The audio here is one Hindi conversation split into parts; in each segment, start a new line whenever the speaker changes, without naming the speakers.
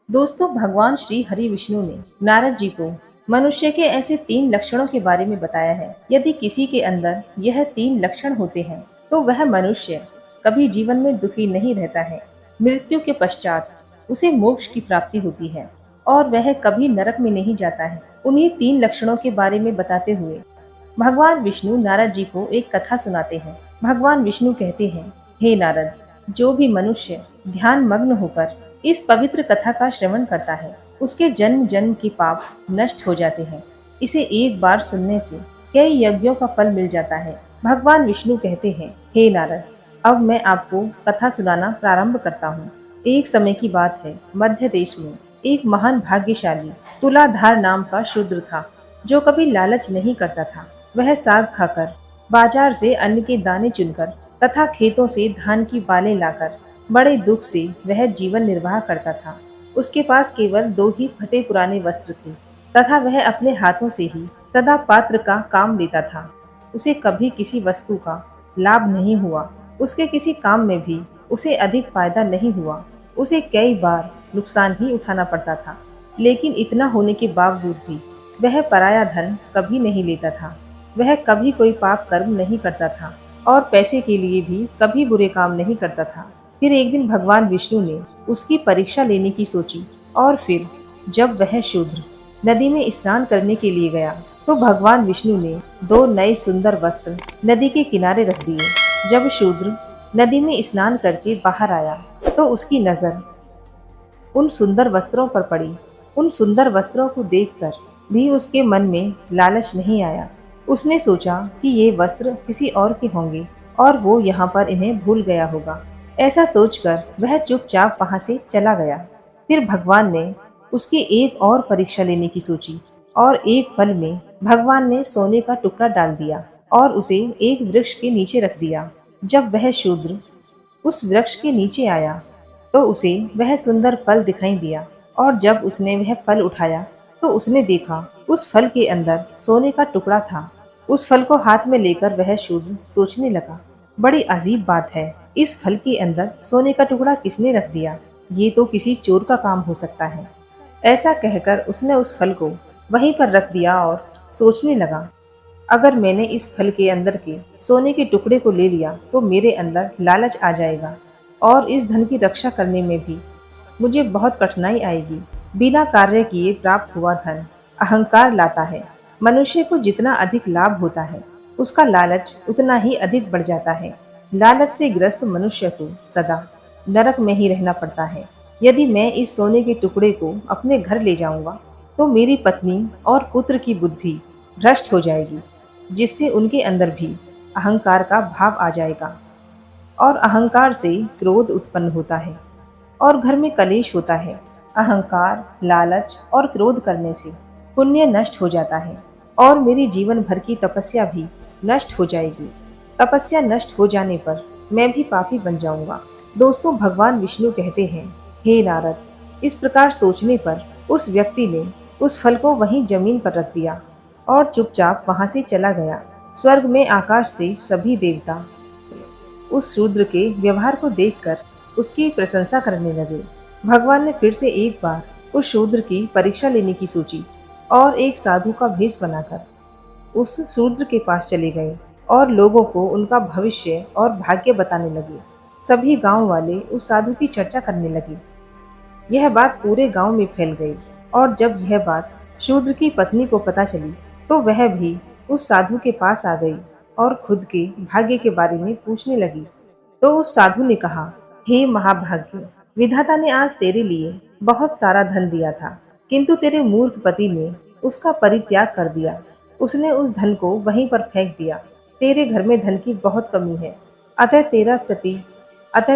दोस्तों, भगवान श्री हरि विष्णु ने नारद जी को मनुष्य के ऐसे 3 लक्षणों के बारे में बताया है। यदि किसी के अंदर यह 3 लक्षण होते हैं तो वह मनुष्य कभी जीवन में दुखी नहीं रहता है। मृत्यु के पश्चात उसे मोक्ष की प्राप्ति होती है और वह कभी नरक में नहीं जाता है। उन्हीं 3 लक्षणों के बारे में बताते हुए भगवान विष्णु नारद जी को एक कथा सुनाते हैं। भगवान विष्णु कहते हैं, हे नारद, जो भी मनुष्य ध्यान मग्न होकर इस पवित्र कथा का श्रवण करता है, उसके जन्म जन्म के पाप नष्ट हो जाते हैं। इसे एक बार सुनने से कई यज्ञों का फल मिल जाता है। भगवान विष्णु कहते हैं, हे नारद, अब मैं आपको कथा सुनाना प्रारंभ करता हूँ। एक समय की बात है, मध्य देश में एक महान भाग्यशाली तुलाधार नाम का शूद्र था, जो कभी लालच नहीं करता था। वह साग खाकर, बाजार से अन्न के दाने चुनकर तथा खेतों से धान की बालें लाकर बड़े दुख से वह जीवन निर्वाह करता था। उसके पास केवल 2 ही फटे पुराने वस्त्र थे तथा वह अपने हाथों से ही सदा पात्र का काम लेता था। उसे कभी किसी वस्तु का लाभ नहीं हुआ। उसके किसी काम में भी उसे अधिक फायदा नहीं हुआ। उसे कई बार नुकसान ही उठाना पड़ता था, लेकिन इतना होने के बावजूद भी वह पराया धन कभी नहीं लेता था। वह कभी कोई पाप कर्म नहीं करता था और पैसे के लिए भी कभी बुरे काम नहीं करता था। फिर एक दिन भगवान विष्णु ने उसकी परीक्षा लेने की सोची और फिर जब वह शूद्र नदी में स्नान करने के लिए गया तो भगवान विष्णु ने 2 नए सुंदर वस्त्र नदी के किनारे रख दिए। जब शूद्र नदी में स्नान करके बाहर आया तो उसकी नजर उन सुंदर वस्त्रों पर पड़ी। उन सुंदर वस्त्रों को देखकर भी उसके मन में लालच नहीं आया। उसने सोचा कि ये वस्त्र किसी और के होंगे और वो यहाँ पर इन्हें भूल गया होगा। ऐसा सोचकर वह चुपचाप वहां से चला गया। फिर भगवान ने उसकी एक और परीक्षा लेने की सोची और एक फल में भगवान ने सोने का टुकड़ा डाल दिया और उसे एक वृक्ष के नीचे रख दिया। जब वह शूद्र उस वृक्ष के नीचे आया तो उसे वह सुंदर फल दिखाई दिया और जब उसने वह फल उठाया तो उसने देखा उस फल के अंदर सोने का टुकड़ा था। उस फल को हाथ में लेकर वह शूद्र सोचने लगा, बड़ी अजीब बात है, इस फल के अंदर सोने का टुकड़ा किसने रख दिया? ये तो किसी चोर का काम हो सकता है। ऐसा कहकर उसने उस फल को वहीं पर रख दिया और सोचने लगा, अगर मैंने इस फल के अंदर के सोने के टुकड़े को ले लिया तो मेरे अंदर लालच आ जाएगा और इस धन की रक्षा करने में भी मुझे बहुत कठिनाई आएगी। बिना कार्य किए प्राप्त हुआ धन अहंकार लाता है। मनुष्य को जितना अधिक लाभ होता है उसका लालच उतना ही अधिक बढ़ जाता है। लालच से ग्रस्त मनुष्य को सदा नरक में ही रहना पड़ता है। यदि मैं इस सोने के टुकड़े को अपने घर ले जाऊंगा तो मेरी पत्नी और पुत्र की बुद्धि भ्रष्ट हो जाएगी, जिससे उनके अंदर भी अहंकार का भाव आ जाएगा और अहंकार से क्रोध उत्पन्न होता है और घर में कलेश होता है। अहंकार, लालच और क्रोध करने से पुण्य नष्ट हो जाता है और मेरी जीवन भर की तपस्या भी नष्ट हो जाएगी। तपस्या नष्ट हो जाने पर मैं भी पापी बन जाऊंगा। दोस्तों, भगवान विष्णु कहते हैं, हे नारद, इस प्रकार सोचने पर उस व्यक्ति ने उस फल को वहीं जमीन पर रख दिया और चुपचाप वहां से चला गया। स्वर्ग में आकाश से सभी देवता उस शूद्र के व्यवहार को देखकर उसकी प्रशंसा करने लगे। भगवान ने फिर से एक बार उस शूद्र की परीक्षा लेने की सोची और एक साधु का भेष बनाकर उस शूद्र के पास चले गए और लोगों को उनका भविष्य और भाग्य बताने लगे। सभी गांव वाले उस साधु की चर्चा करने लगे। यह बात पूरे गांव में फैल गई और जब यह बात शूद्र की पत्नी को पता चली तो वह भी उस साधु के पास आ गई और खुद के भाग्य के बारे में पूछने लगी। तो उस साधु ने कहा, हे महाभाग्य, विधाता ने आज तेरे लिए बहुत सारा धन दिया था, किंतु तेरे मूर्ख पति ने उसका परित्याग कर दिया। उसने उस धन को वहीं पर फेंक दिया। तेरे घर में धन की बहुत कमी है, अतः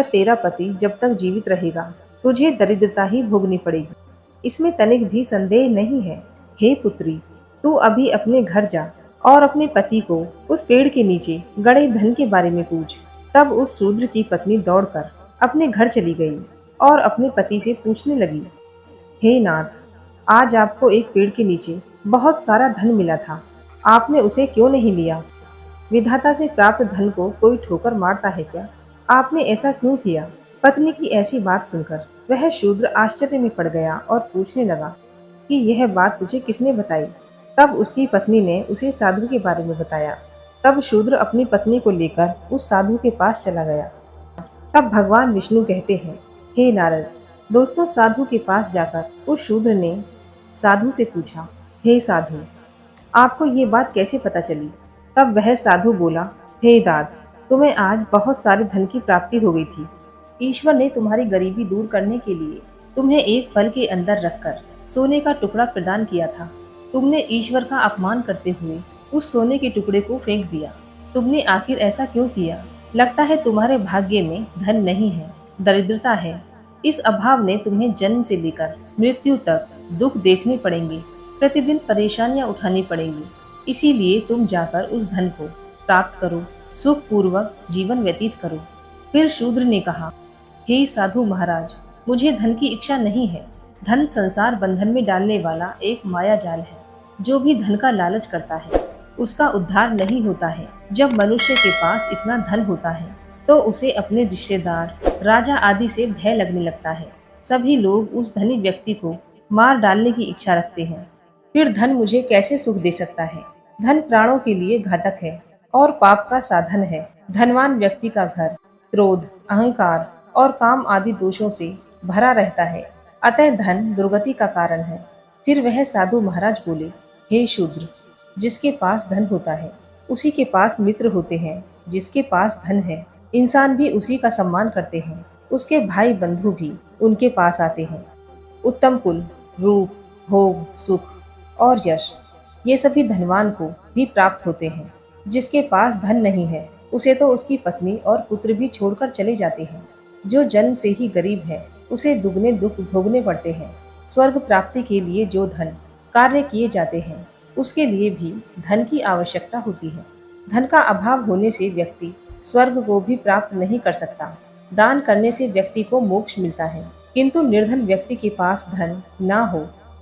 तेरा पति जब तक जीवित रहेगा तुझे दरिद्रता ही भोगनी पड़ेगी। इसमें तनिक भी संदेह नहीं है। हे पुत्री, तू अभी अपने घर जा और अपने पति को उस पेड़ के नीचे गड़े धन के बारे में पूछ। तब उस शूद्र की पत्नी दौड़कर अपने घर चली गई और अपने पति से पूछने लगी, हे नाथ, आज आपको एक पेड़ के नीचे बहुत सारा धन मिला था, आपने उसे क्यों नहीं लिया? विधाता से प्राप्त धन को कोई ठोकर मारता है क्या? आपने ऐसा क्यों किया? पत्नी की ऐसी बात सुनकर वह शूद्र आश्चर्य में पड़ गया और पूछने लगा कि यह बात तुझे किसने बताई। तब उसकी पत्नी ने उसे साधु के बारे में बताया। तब शूद्र अपनी पत्नी को लेकर उस साधु के पास चला गया। तब भगवान विष्णु कहते हैं, हे नारद। दोस्तों, साधु के पास जाकर उस शूद्र ने साधु से पूछा, हे साधु, आपको ये बात कैसे पता चली। तब वह साधु बोला, हे दाद, तुम्हें आज बहुत सारे धन की प्राप्ति हो गई थी। ईश्वर ने तुम्हारी गरीबी दूर करने के लिए तुम्हें एक फल के अंदर रखकर सोने का टुकड़ा प्रदान किया था। तुमने ईश्वर का अपमान करते हुए उस सोने के टुकड़े को फेंक दिया। तुमने आखिर ऐसा क्यों किया। लगता है तुम्हारे भाग्य में धन नहीं है, दरिद्रता है। इस अभाव ने तुम्हें जन्म से लेकर मृत्यु तक दुख देखने पड़ेंगे, प्रतिदिन परेशानियां उठानी पड़ेंगी। इसीलिए तुम जाकर उस धन को प्राप्त करो, सुख पूर्वक जीवन व्यतीत करो। फिर शूद्र ने कहा, हे साधु महाराज, मुझे धन की इच्छा नहीं है। धन संसार बंधन में डालने वाला एक माया जाल है। जो भी धन का लालच करता है उसका उद्धार नहीं होता है। जब मनुष्य के पास इतना धन होता है तो उसे अपने रिश्तेदार, राजा आदि से भय लगने लगता है। सभी लोग उस धनी व्यक्ति को मार डालने की इच्छा रखते हैं। फिर धन मुझे कैसे सुख दे सकता है। धन प्राणों के लिए घातक है और पाप का साधन है। धनवान व्यक्ति का घर क्रोध, अहंकार और काम आदि दोषों से भरा रहता है। अतः धन दुर्गति का कारण है। फिर वह साधु महाराज बोले, हे शूद्र, जिसके पास धन होता है उसी के पास मित्र होते हैं। जिसके पास धन है इंसान भी उसी का सम्मान करते हैं। उसके भाई बंधु भी उनके पास आते हैं। उत्तम कुल, रूप, भोग, सुख और यश ये सभी धनवान को भी प्राप्त होते हैं। जिसके पास धन नहीं है उसे तो उसकी पत्नी और पुत्र भी छोड़कर चले जाते हैं। जो जन्म से ही गरीब है उसे दुगने दुख भोगने पड़ते हैं। स्वर्ग प्राप्ति के लिए जो धन कार्य किए जाते हैं उसके लिए भी धन की आवश्यकता होती है। धन का अभाव होने से व्यक्ति स्वर्ग को भी प्राप्त नहीं कर सकता। दान करने से व्यक्ति को मोक्ष मिलता है, किंतु निर्धन व्यक्ति के पास धन ना हो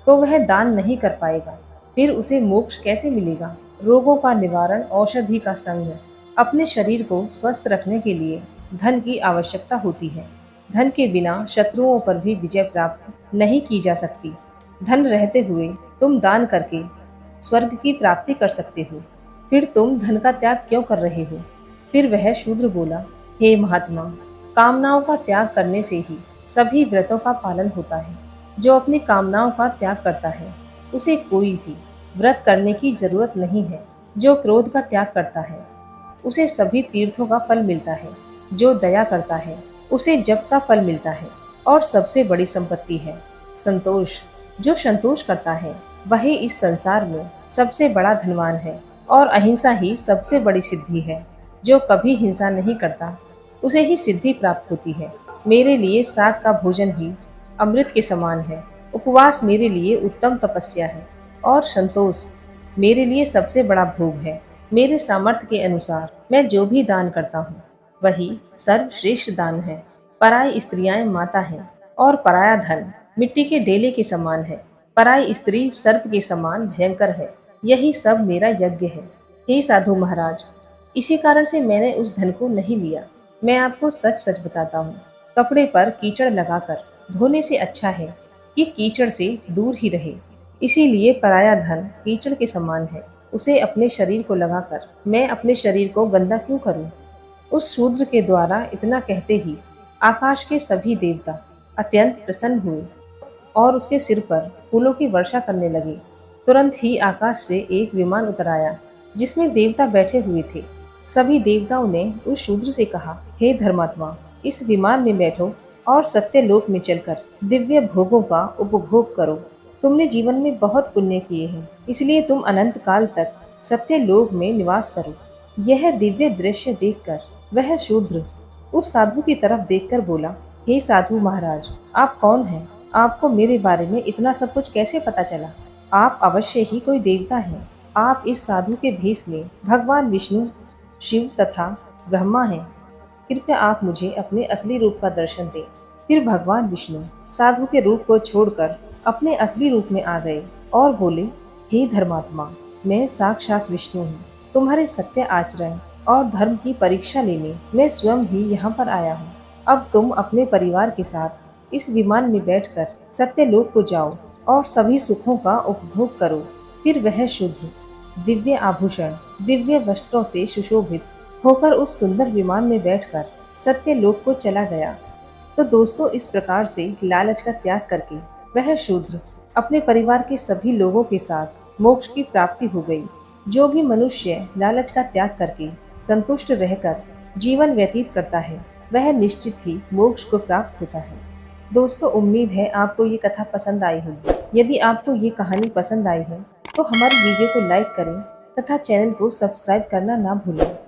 तो वह दान नहीं कर पाएगा। फिर उसे मोक्ष कैसे मिलेगा। रोगों का निवारण, औषधि का संग, अपने शरीर को स्वस्थ रखने के लिए धन की आवश्यकता होती है। धन के बिना शत्रुओं पर भी विजय प्राप्त नहीं की जा सकती। धन रहते हुए तुम दान करके स्वर्ग की प्राप्ति कर सकते हो। फिर तुम धन का त्याग क्यों कर रहे हो। फिर वह शूद्र बोला, हे महात्मा, कामनाओं का त्याग करने से ही सभी व्रतों का पालन होता है। जो अपनी कामनाओं का त्याग करता है उसे कोई भी व्रत करने की जरूरत नहीं है। जो क्रोध का त्याग करता है उसे सभी तीर्थों का फल मिलता है। जो दया करता है उसे जप का फल मिलता है। और सबसे बड़ी संपत्ति है संतोष। जो संतोष करता है वही इस संसार में सबसे बड़ा धनवान है। और अहिंसा ही सबसे बड़ी सिद्धि है। जो कभी हिंसा नहीं करता उसे ही सिद्धि प्राप्त होती है। मेरे लिए साग का भोजन ही अमृत के समान है। उपवास मेरे लिए उत्तम तपस्या है और संतोष मेरे लिए सबसे बड़ा भोग है। मेरे सामर्थ्य के अनुसार मैं जो भी दान करता हूँ वही सर्वश्रेष्ठ दान है। पराई स्त्रियां माता हैं और पराया धन मिट्टी के ढेले के समान है। पराई स्त्री सर्प के समान भयंकर है। यही सब मेरा यज्ञ है। हे साधु महाराज, इसी कारण से मैंने उस धन को नहीं लिया। मैं आपको सच सच बताता हूँ, कपड़े पर कीचड़ लगाकर धोने से अच्छा है कि कीचड़ से दूर ही रहे। इसीलिए पराया धन कीचड़ के समान है। उसे अपने शरीर को लगाकर मैं अपने शरीर को गंदा क्यों करूं। उस शूद्र के द्वारा इतना कहते ही आकाश के सभी देवता अत्यंत प्रसन्न हुए और उसके सिर पर फूलों की वर्षा करने लगे। तुरंत ही आकाश से एक विमान उतर आया जिसमें देवता बैठे हुए थे। सभी देवताओं ने उस शूद्र से कहा, हे धर्मात्मा, इस विमान में बैठो और सत्य लोक में चलकर दिव्य भोगों का उपभोग करो। तुमने जीवन में बहुत पुण्य किए हैं, इसलिए तुम अनंत काल तक सत्य लोक में निवास करो। यह दिव्य दृश्य देखकर वह शूद्र उस साधु की तरफ देखकर बोला, हे साधु महाराज, आप कौन हैं? आपको मेरे बारे में इतना सब कुछ कैसे पता चला? आप अवश्य ही कोई देवता हैं। आप इस साधु के भेष में भगवान विष्णु, शिव तथा ब्रह्मा हैं। कृपया आप मुझे अपने असली रूप का दर्शन दें। फिर भगवान विष्णु साधु के रूप को छोड़कर अपने असली रूप में आ गए और बोले, हे धर्मात्मा, मैं साक्षात विष्णु हूँ। तुम्हारे सत्य आचरण और धर्म की परीक्षा लेने मैं स्वयं ही यहाँ पर आया हूँ। अब तुम अपने परिवार के साथ इस विमान में बैठकर सत्यलोक को जाओ और सभी सुखों का उपभोग करो। फिर वह शूद्र दिव्य आभूषण, दिव्य वस्त्रों से सुशोभित होकर उस सुंदर विमान में बैठकर सत्यलोक को चला गया। तो दोस्तों, इस प्रकार से लालच का त्याग करके वह शूद्र अपने परिवार के सभी लोगों के साथ मोक्ष की प्राप्ति हो गई। जो भी मनुष्य लालच का त्याग करके संतुष्ट रहकर जीवन व्यतीत करता है, वह निश्चित ही मोक्ष को प्राप्त होता है। दोस्तों, उम्मीद है आपको ये कथा पसंद आई होगी। यदि आपको ये कहानी पसंद आई है तो हमारी वीडियो को लाइक करें तथा चैनल को सब्सक्राइब करना ना भूलें।